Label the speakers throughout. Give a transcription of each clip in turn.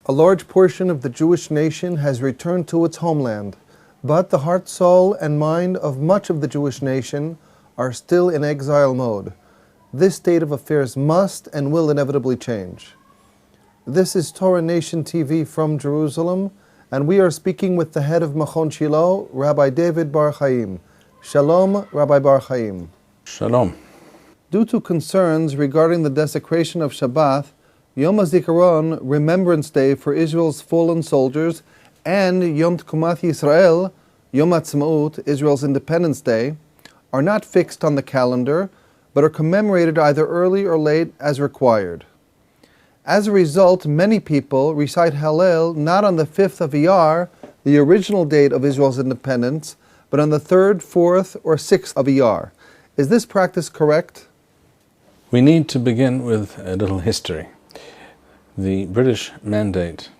Speaker 1: A large portion of the Jewish nation has returned to its homeland, but the heart, soul, and mind of much of the Jewish nation are still in exile mode. This state of affairs must and will inevitably change. This is Torah Nation TV from Jerusalem, and we are speaking with the head of Machon Shilo, Rabbi David Bar-Hayim. Shalom, Rabbi Bar-Hayim.
Speaker 2: Shalom.
Speaker 1: Due to concerns regarding the desecration of Shabbat, Yom HaZikaron, Remembrance Day for Israel's fallen soldiers, and Yom Tkumat Yisrael, Yom HaAtzmaut, Israel's Independence Day, are not fixed on the calendar, but are commemorated either early or late as required. As a result, many people recite Hallel not on the 5th of Iyar, the original date of Israel's independence, but on the 3rd, 4th, or 6th of Iyar. Is this practice correct?
Speaker 2: We need to begin with a little history. The British mandate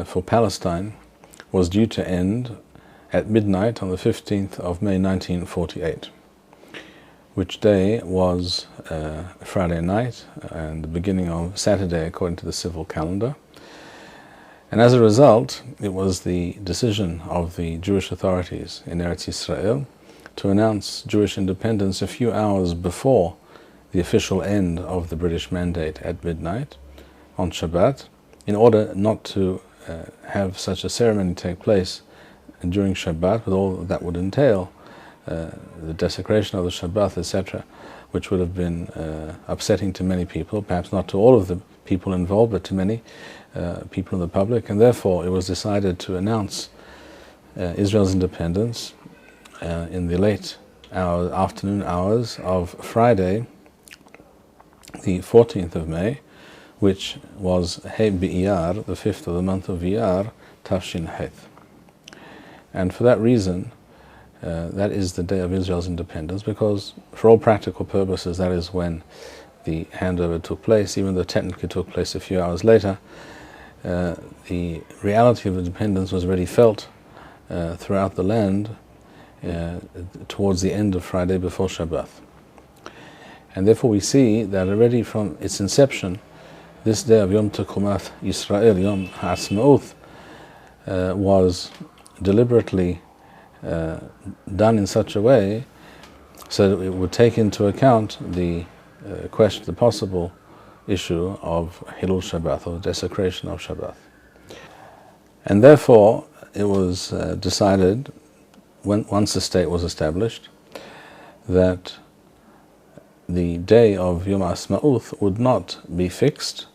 Speaker 2: for Palestine was due to end at midnight on the 15th of May 1948, which day was Friday night and the beginning of Saturday according to the civil calendar. And as a result, it was the decision of the Jewish authorities in Eretz Yisrael to announce Jewish independence a few hours before the official end of the British mandate at midnight on Shabbat, in order not to have such a ceremony take place during Shabbat with all that would entail, the desecration of the Shabbat, etc., which would have been upsetting to many people, perhaps not to all of the people involved, but to many people in the public, and therefore it was decided to announce Israel's independence in the late afternoon hours of Friday, the 14th of May, which was Iyar, the 5th of the month of Iyar, Tafshin Heth. And for that reason, that is the day of Israel's independence, because for all practical purposes, that is when the handover took place, even though technically it took place a few hours later. The reality of independence was already felt throughout the land towards the end of Friday before Shabbat. And therefore we see that already from its inception, this day of Yom Tkumat Yisrael, Yom HaAtzmaut, was deliberately done in such a way so that it would take into account the question, the possible issue of Hillul Shabbat, or desecration of Shabbat. And therefore it was decided, once the state was established, that the day of Yom HaAtzmaut would not be fixed,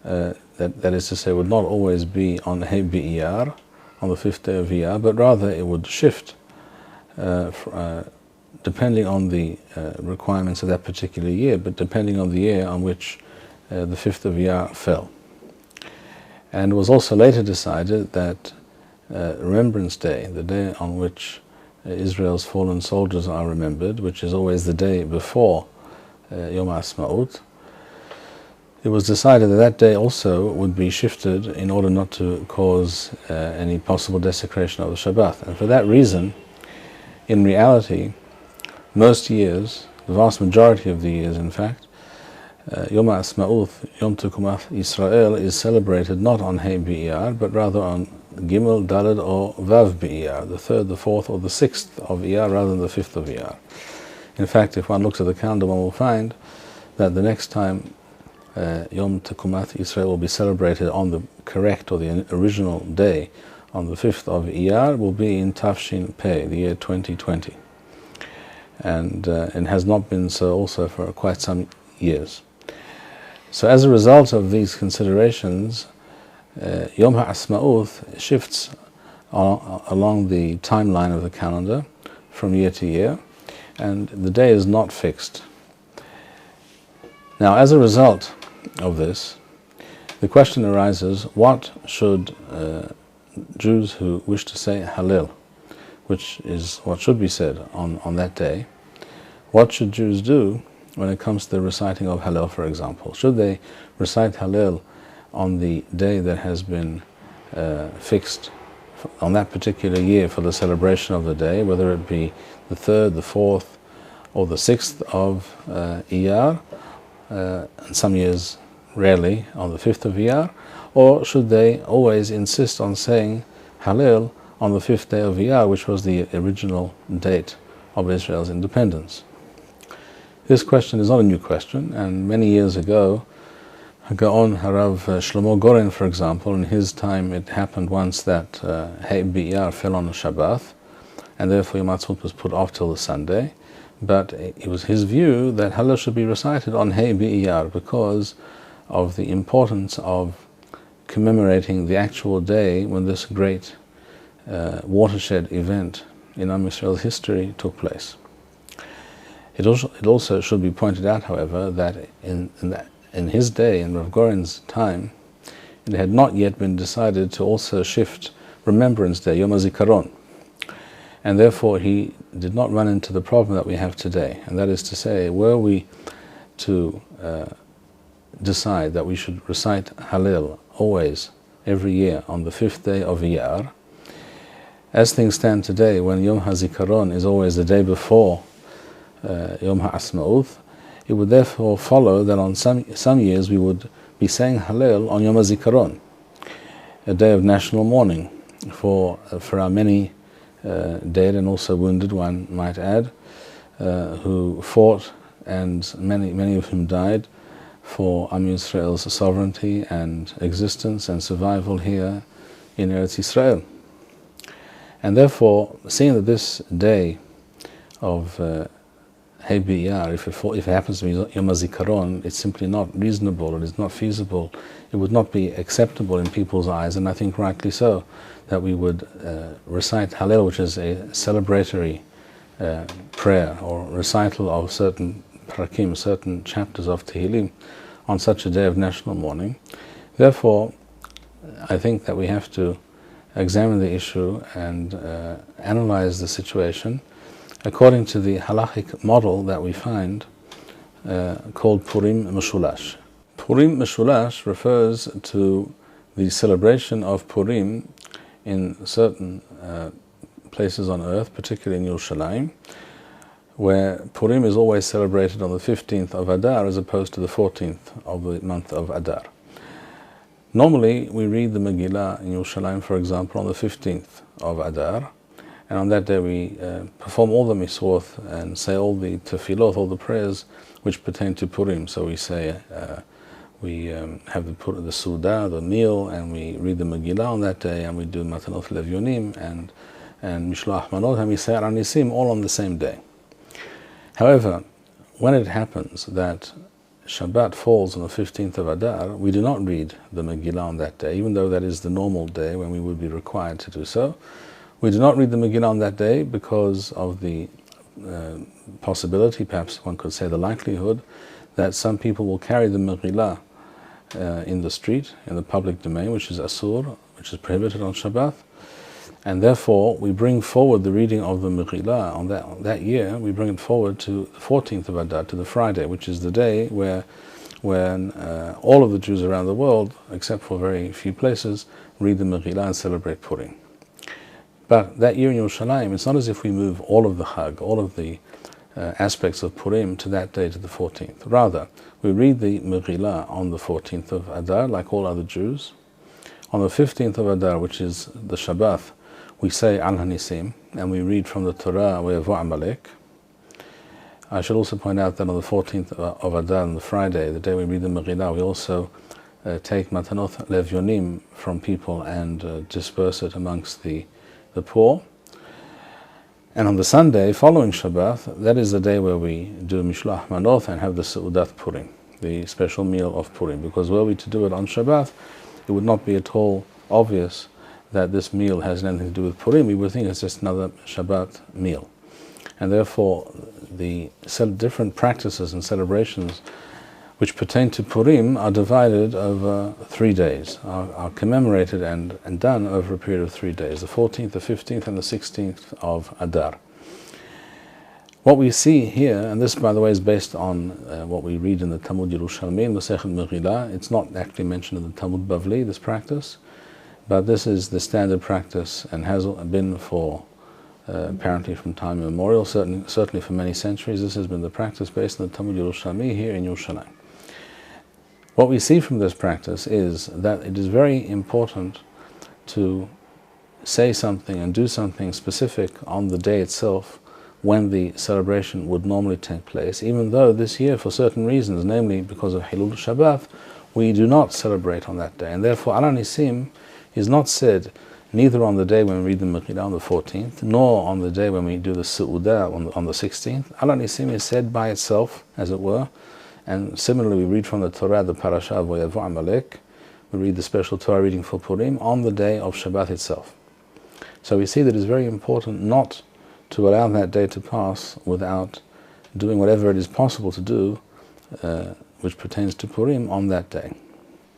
Speaker 2: that is to say, would not always be on Iyar, on the 5th day of Iyar, but rather it would shift depending on the requirements of that particular year, but depending on the year on which the 5th of Iyar fell. And it was also later decided that Remembrance Day, the day on which Israel's fallen soldiers are remembered, which is always the day before Yom HaAtzmaut, it was decided that that day also would be shifted in order not to cause any possible desecration of the Shabbat. And for that reason, in reality, most years, the vast majority of the years in fact, Yom HaAtzmaut, Yom Tkumat Yisrael, is celebrated not on Iyar, but rather on Gimel, Daled, or Vav Iyar, the 3rd, the 4th, or the 6th of Iyar, rather than the 5th of Iyar. In fact, if one looks at the calendar, one will find that the next time Yom Tkumat Yisrael will be celebrated on the correct, or the original day, on the 5th of Iyar, will be in Tafshin Pei, the year 2020. And it has not been so also for quite some years. So as a result of these considerations, Yom HaAtzmaut shifts along the timeline of the calendar from year to year, and the day is not fixed. Now, as a result of this, the question arises, what should Jews who wish to say Hallel, which is what should be said on that day, what should Jews do when it comes to the reciting of Hallel, for example? Should they recite Hallel on the day that has been fixed on that particular year for the celebration of the day, whether it be the 3rd, the 4th, or the 6th of Iyar, and some years rarely on the 5th of Iyar, Or should they always insist on saying Hallel on the 5th day of Iyar, which was the original date of Israel's independence? This question is not a new question, and many years ago, Gaon Harav Shlomo Goren, for example, in his time it happened once that Hei B'Iyar fell on a Shabbat, and therefore Yom HaAtzmaut was put off till the Sunday. But it was his view that Hallel should be recited on Hei B'Iyar because of the importance of commemorating the actual day when this great watershed event in Am Yisrael's history took place. It also should be pointed out, however, that in his day, in Rav Goren's time, it had not yet been decided to also shift Remembrance Day, Yom HaZikaron. And therefore he did not run into the problem that we have today. And that is to say, were we to decide that we should recite Hallel always, every year, on the 5th day of Iyar, as things stand today, when Yom HaZikaron is always the day before Yom HaAtzmaut, it would therefore follow that on some years we would be saying Hallel on Yom HaZikaron, a day of national mourning for our many dead and also wounded, one might add, who fought, and many of whom died for Am Yisrael's sovereignty and existence and survival here in Eretz Yisrael. And therefore, seeing that this day of Hei B'Iyar, if it happens to be Yom HaZikaron, it's simply not reasonable, it is not feasible, it would not be acceptable in people's eyes, and I think rightly so, that we would recite Hallel, which is a celebratory prayer or recital of certain parakim, certain chapters of Tehillim, on such a day of national mourning. Therefore, I think that we have to examine the issue and analyze the situation according to the halachic model that we find called Purim Meshulash. Purim Meshulash refers to the celebration of Purim in certain places on earth, particularly in Yerushalayim, where Purim is always celebrated on the 15th of Adar as opposed to the 14th of the month of Adar. Normally, we read the Megillah in Yerushalayim, for example, on the 15th of Adar, and on that day we perform all the miswot and say all the tefillot, all the prayers which pertain to Purim. So we say, we have the Suda, the meal, and we read the Megillah on that day, and we do Matanot Levyonim and Mishloach Manot, and we say HaNissim all on the same day. However, when it happens that Shabbat falls on the 15th of Adar, we do not read the Megillah on that day, even though that is the normal day when we would be required to do so. We do not read the Megillah on that day because of the possibility, perhaps one could say the likelihood, that some people will carry the Megillah in the street, in the public domain, which is Asur, which is prohibited on Shabbat. And therefore, we bring forward the reading of the Megillah on that year. We bring it forward to the 14th of Adar, to the Friday, which is the day when all of the Jews around the world, except for very few places, read the Megillah and celebrate Purim. But that year in Yerushalayim, it's not as if we move all of the Chag, all of the aspects of Purim to that day, to the 14th. Rather, we read the Megillah on the 14th of Adar, like all other Jews. On the 15th of Adar, which is the Shabbat, we say HaNissim, and we read from the Torah, Ve'evo Amalek. I should also point out that on the 14th of Adar, on the Friday, the day we read the Megillah, we also take Matanot Levyonim from people and disperse it amongst the poor. And on the Sunday, following Shabbat, that is the day where we do Mishloach Manot and have the Seudat Purim, the special meal of Purim. Because were we to do it on Shabbat, it would not be at all obvious that this meal has anything to do with Purim. We would think it's just another Shabbat meal. And therefore, the different practices and celebrations which pertain to Purim are divided over 3 days, are commemorated and done over a period of 3 days, the 14th, the 15th, and the 16th of Adar. What we see here, and this, by the way, is based on what we read in the Talmud Yerushalmi, in the Sechet Megillah. It's not actually mentioned in the Talmud Bavli, this practice, but this is the standard practice and has been for apparently from time immemorial, certainly for many centuries. This has been the practice based on the Talmud Yerushalmi here in Yerushalayim. What we see from this practice is that it is very important to say something and do something specific on the day itself when the celebration would normally take place, even though this year, for certain reasons, namely because of Hilul Shabbat, we do not celebrate on that day. And therefore, HaNissim is not said neither on the day when we read the Megillah on the 14th, nor on the day when we do the Su'udah on the 16th. HaNissim is said by itself, as it were, and similarly we read from the Torah, the Parasha of Vayavu Amalek, we read the special Torah reading for Purim on the day of Shabbat itself. So we see that it's very important not to allow that day to pass without doing whatever it is possible to do which pertains to Purim on that day.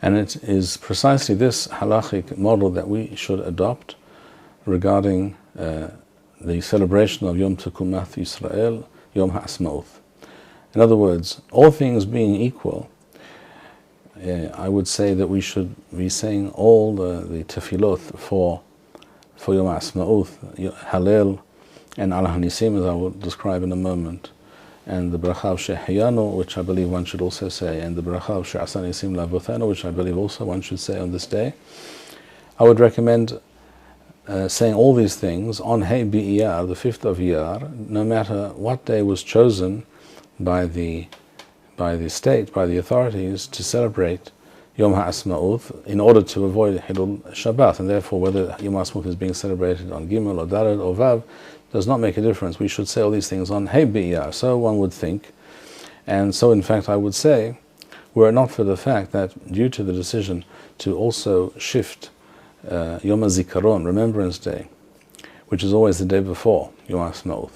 Speaker 2: And it is precisely this halachic model that we should adopt regarding the celebration of Yom Tekumat Yisrael, Yom HaAtzmaut. In other words, all things being equal, I would say that we should be saying all the tefillot for Yom HaAtzmaut, Hallel, and HaNissim, as I will describe in a moment, and the bracha of Shehayanu, which I believe one should also say, and the bracha of HaNisim Lavothanu, which I believe also one should say on this day. I would recommend saying all these things on Hey Iyar, the 5th of Iyar, no matter what day was chosen by the state, by the authorities, to celebrate Yom HaAtzmaut in order to avoid Hilul Shabbat, and therefore whether Yom HaAtzmaut is being celebrated on Gimel or Daled or Vav does not make a difference. We should say all these things on Hey Iyar, so one would think, and so in fact I would say, were it not for the fact that due to the decision to also shift Yom HaZikaron, Remembrance Day, which is always the day before Yom HaAtzmaut,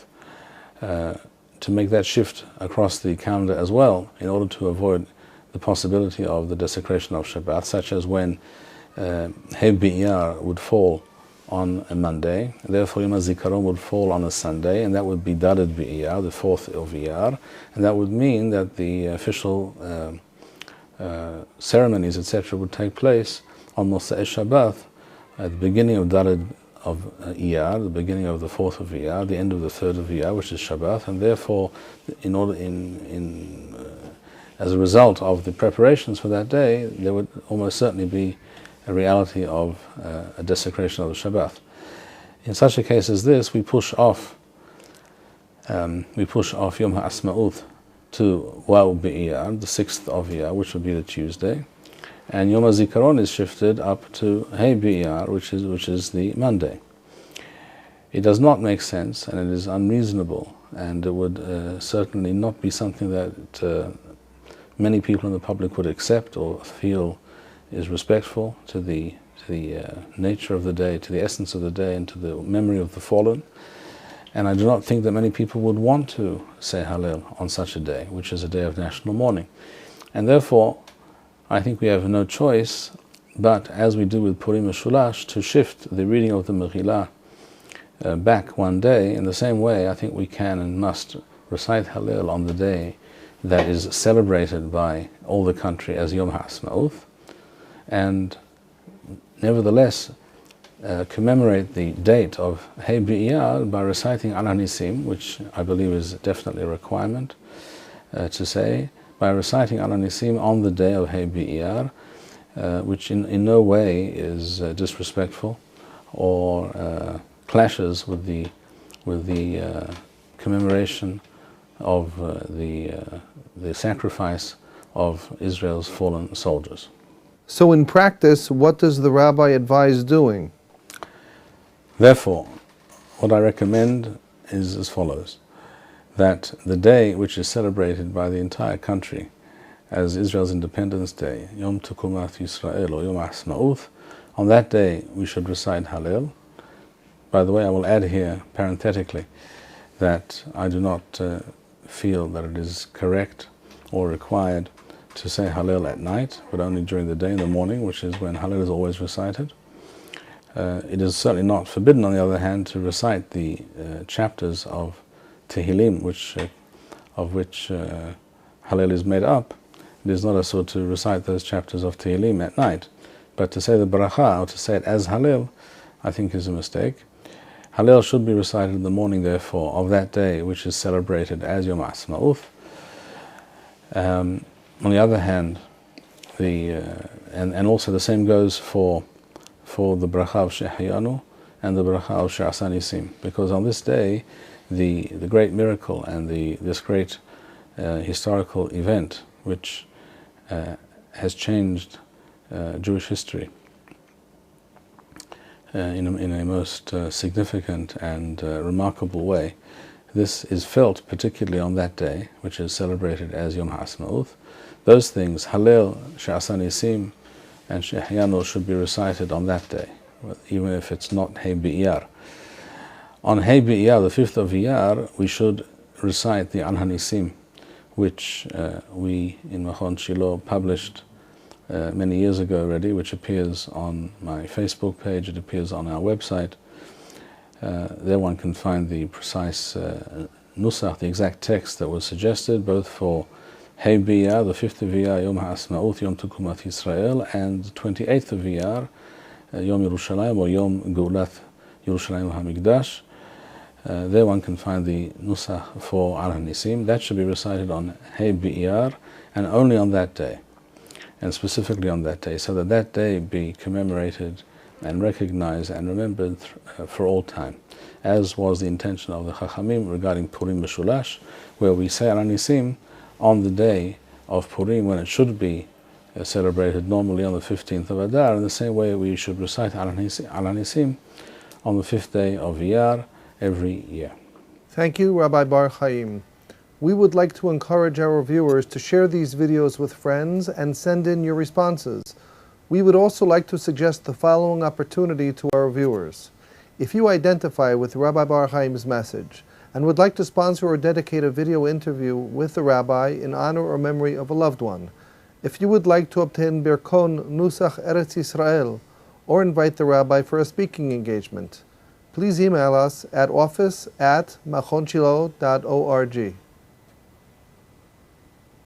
Speaker 2: to make that shift across the calendar as well in order to avoid the possibility of the desecration of Shabbat, such as when Hey Iyar would fall on a Monday, and therefore Yom HaZikaron would fall on a Sunday, and that would be Daled Iyar, the 4th of Iyar, and that would mean that the official ceremonies, etc., would take place on Mosai Shabbat at the beginning of Daled of Iyar, the beginning of the 4th of Iyar, the end of the 3rd of Iyar, which is Shabbat, and therefore, as a result of the preparations for that day, there would almost certainly be a reality of a desecration of the Shabbat. In such a case as this, we push off Yom HaAtzmaut to Waw B'Iyar, the 6th of Iyar, which would be the Tuesday, and Yom HaZikaron is shifted up to Hey B'Iyar, which is the Monday. It does not make sense, and it is unreasonable, and it would certainly not be something that many people in the public would accept or feel is respectful to the nature of the day, to the essence of the day, and to the memory of the fallen. And I do not think that many people would want to say Hallel on such a day, which is a day of national mourning. And therefore, I think we have no choice but, as we do with Purim Meshulash, to shift the reading of the Megillah back one day. In the same way, I think we can and must recite Hallel on the day that is celebrated by all the country as Yom HaAtzmaut, and nevertheless commemorate the date of Hey B'Iyar by reciting HaNissim, which I believe is definitely a requirement to say, by reciting HaNissim on the day of Hey B'Iyar, which in no way is disrespectful or clashes with the commemoration of the sacrifice of Israel's fallen soldiers.
Speaker 1: So in practice, what does the rabbi advise doing?
Speaker 2: Therefore, what I recommend is as follows: that the day which is celebrated by the entire country as Israel's Independence Day, Yom Tekumat Yisrael or Yom HaAtzmaut, on that day we should recite Hallel. By the way, I will add here, parenthetically, that I do not feel that it is correct or required to say Hallel at night, but only during the day, in the morning, which is when Hallel is always recited. It is certainly not forbidden, on the other hand, to recite the chapters of Tehillim, of which Hallel is made up. It is not also to recite those chapters of Tehillim at night, but to say the bracha, or to say it as Hallel, I think is a mistake. Hallel should be recited in the morning, therefore, of that day which is celebrated as Yom HaAtzmaut. On the other hand, And also the same goes for the bracha of Shehyanu and the bracha of HaNisim, because on this day the great miracle and this great historical event which has changed Jewish history in a most significant and remarkable way. This is felt particularly on that day, which is celebrated as Yom HaAtzmaut. Those things, Hallel, HaNisim, and Shehyanu, should be recited on that day, even if it's not Hey Iyar. On Hey Iyar, the 5th of Iyar, we should recite the HaNisim, which we in Machon Shilo published many years ago already, which appears on my Facebook page, it appears on our website. There one can find the precise nusach, the exact text that was suggested, both for Hey Iyar, the 5th of Iyar, Yom HaAtzmaut, Yom Tekumat Yisrael, and the 28th of Iyar, Yom Yerushalayim, or Yom Geulat Yerushalayim HaMikdash. There one can find the nusach for HaNisim. That should be recited on Hey Iyar, and only on that day, and specifically on that day, so that that day be commemorated and recognized and remembered for all time, as was the intention of the Chachamim regarding Purim Meshulash, where we say HaNisim on the day of Purim, when it should be celebrated normally on the 15th of Adar. In the same way, we should recite HaNisim on the 5th day of Iyar every year.
Speaker 1: Thank you, Rabbi Bar-Hayim. We would like to encourage our viewers to share these videos with friends and send in your responses. We would also like to suggest the following opportunity to our viewers. If you identify with Rabbi Bar-Hayim's message and would like to sponsor or dedicate a video interview with the rabbi in honor or memory of a loved one, if you would like to obtain Birkon Nusach Eretz Yisrael or invite the rabbi for a speaking engagement, please email us at office@machonshilo.org.